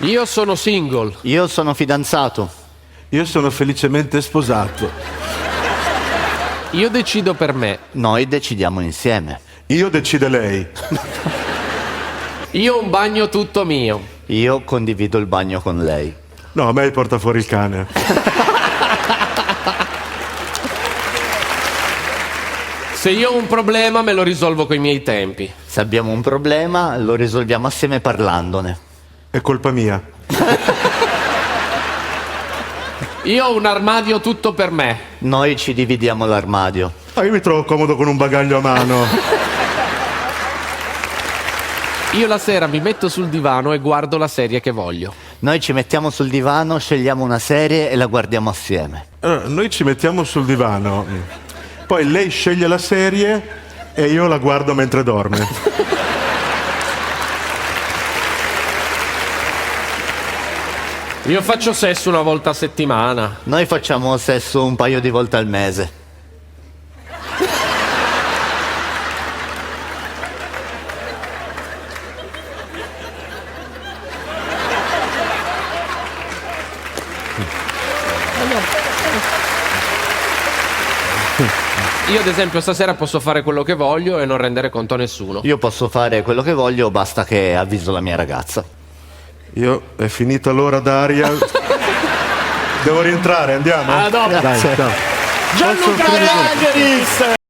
Io sono single. Io sono fidanzato. Io sono felicemente sposato. Io decido per me. Noi decidiamo insieme. Io decide lei. Io ho un bagno tutto mio. Io condivido il bagno con lei. No, a me porta fuori il cane. Se io ho un problema me lo risolvo coi miei tempi. Se abbiamo un problema lo risolviamo assieme parlandone. È colpa mia. Io ho un armadio tutto per me. Noi ci dividiamo l'armadio. Ah, io mi trovo comodo con un bagaglio a mano. Io la sera mi metto sul divano e guardo la serie che voglio. Noi ci mettiamo sul divano, scegliamo una serie e la guardiamo assieme. Noi ci mettiamo sul divano. Poi lei sceglie la serie e io la guardo mentre dorme. Io faccio sesso una volta a settimana. Noi facciamo sesso un paio di volte al mese. Io ad esempio stasera posso fare quello che voglio e non rendere conto a nessuno. Io posso fare quello che voglio, basta che avviso la mia ragazza. Io è finita l'ora d'aria. Devo rientrare, andiamo? A dopo. Dai, ciao. Gianluca De Angelis!